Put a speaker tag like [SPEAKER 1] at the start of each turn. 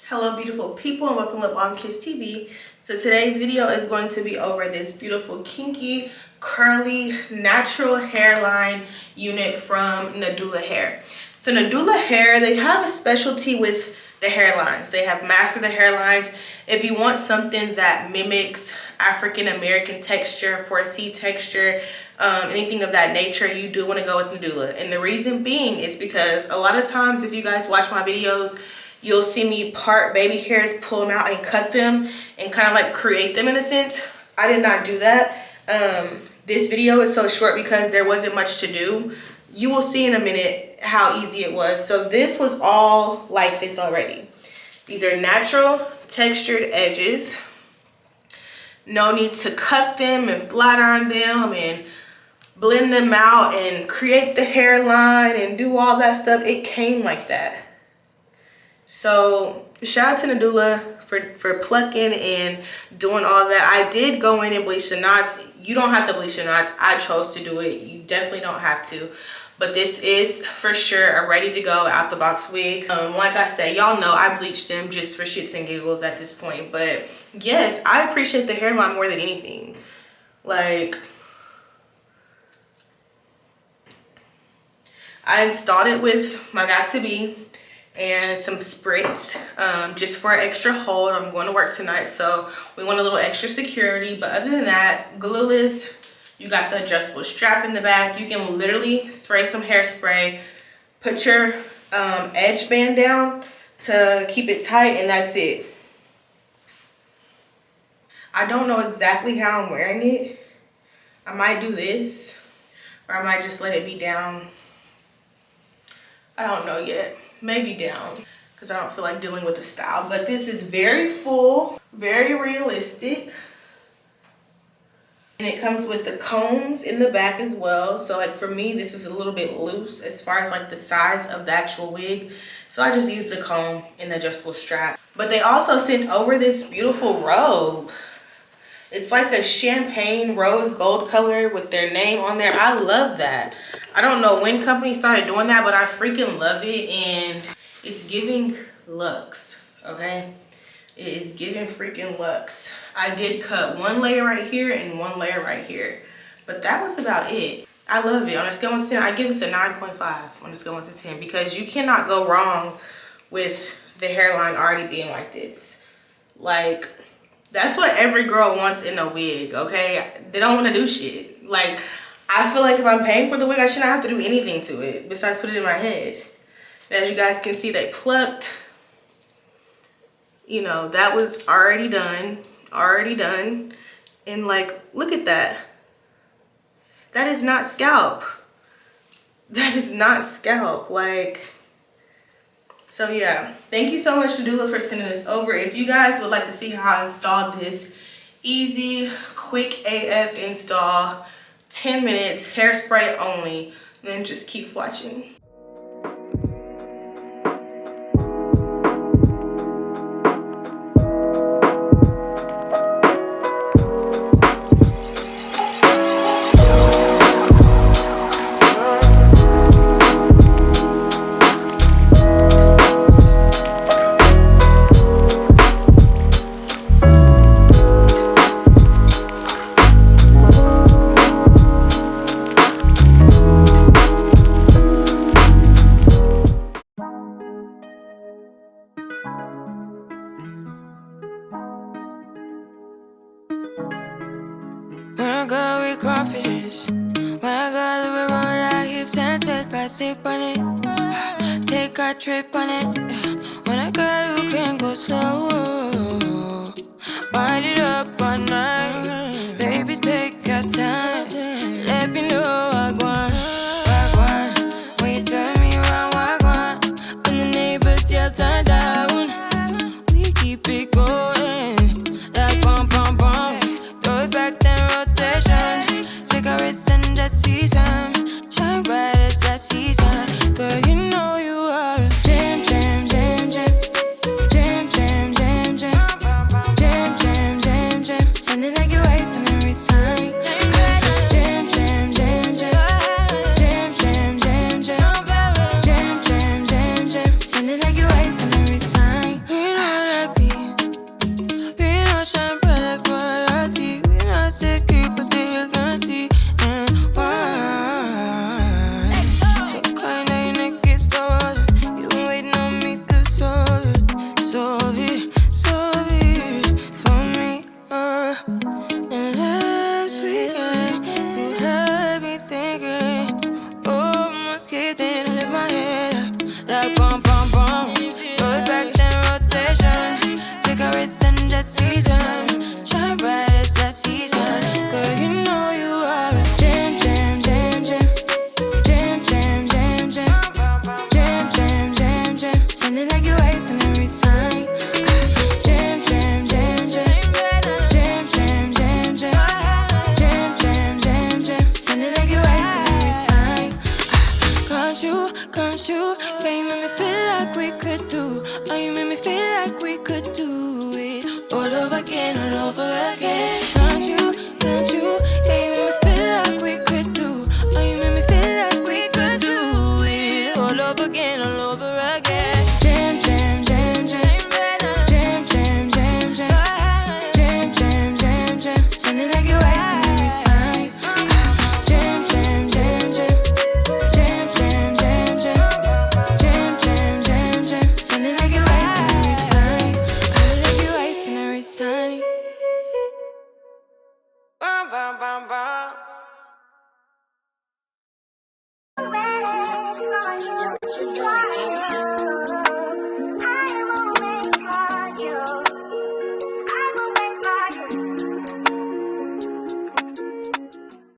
[SPEAKER 1] Hello beautiful people and welcome to Bomb Kiss TV. So today's video is going to be over this beautiful kinky curly natural hairline unit from Nadula Hair. So Nadula Hair, they have a specialty with the hairlines. They have mastered the hairlines. If you want something that mimics African American texture, 4C texture, anything of that nature, you do want to go with Nadula. And the reason being is because a lot of times if you guys watch my videos, you'll see me part baby hairs, pull them out and cut them and kind of like create them in a sense. I did not do that. This video is so short because there wasn't much to do. You will see in a minute how easy it was. So this was all like this already. These are natural textured edges. No need to cut them and flat iron them and blend them out and create the hairline and do all that stuff. It came like that. So shout out to Nadula for plucking and doing all that. I did go in and bleach the knots. You don't have to bleach the knots. I chose to do it. You definitely don't have to. But this is for sure a ready to go out the box wig. Like I said, y'all know I bleached them just for shits and giggles at this point. But yes, I appreciate the hairline more than anything. Like, I installed it with my YTBGIFT and some spritz just for an extra hold. I'm going to work tonight, so we want a little extra security. But other than that, glueless. You got the adjustable strap in the back. You can literally spray some hairspray, put your edge band down to keep it tight, and that's it. I don't know exactly how I'm wearing it. I might do this, or I might just let it be down. I don't know yet. Maybe down, because I don't feel like dealing with the style. But this is very full, very realistic. And it comes with the combs in the back as well. So like for me, this was a little bit loose as far as like the size of the actual wig. So I just used the comb and the adjustable strap. But they also sent over this beautiful robe. It's like a champagne rose gold color with their name on there. I love that. I don't know when companies started doing that, but I freaking love it. And it's giving luxe, okay? It is giving freaking luxe. I did cut one layer right here and one layer right here, but that was about it. I love it. On a scale of 1 to 10, I give this a 9.5 on a scale of 1 to 10 because you cannot go wrong with the hairline already being like this. Like, that's what every girl wants in a wig, okay? They don't want to do shit. Like, I feel like if I'm paying for the wig, I shouldn't have to do anything to it besides put it in my head. And as you guys can see, they plucked. You know, that was already done. And like, look at that. That is not scalp. That is not scalp. Like, so yeah. Thank you so much, Nadula, for sending this over. If you guys would like to see how I installed this easy, quick AF install, 10 minutes, hairspray only, then just keep watching.
[SPEAKER 2] Confidence. When I got a little roll our hips and take a sip on it, take a trip on it. When I got you can go slow, wind it up all night. Baby, take your time, let me know I want. When you turn me around, I want. When the neighbors yell turn down, we keep it going like bum bum bum. Throw it back then rotation. Cigarettes and the season, shine bright as that season. Girl, you know you are a jam, jam, jam, jam, jam, jam, jam, jam, jam, jam, jam, jam. Sounding like you're wasting every time. Jam, jam, jam, jam, jam, jam, jam, jam, jam, jam, jam, jam. Sounding like you're wasting every time. can't you? Yeah, you make me feel like we could do. Oh, you make me feel like we could do it all over again, all over again. Can't you? Yeah, you make me feel like we could do. Oh, you make me feel like we could do it all over again, all over again. Jam, jam, jam, jam. Jam, jam, jam, jam. Jam, jam, jam, jam. Sounding like your ice in the wristline. Jam, jam, jam, jam. Jam, jam, jam, jam. Jam, jam, jam, jam. Sounding like your ice in the wristline. Sounding like your ice in the wristline. Bum, bum, bum, bum.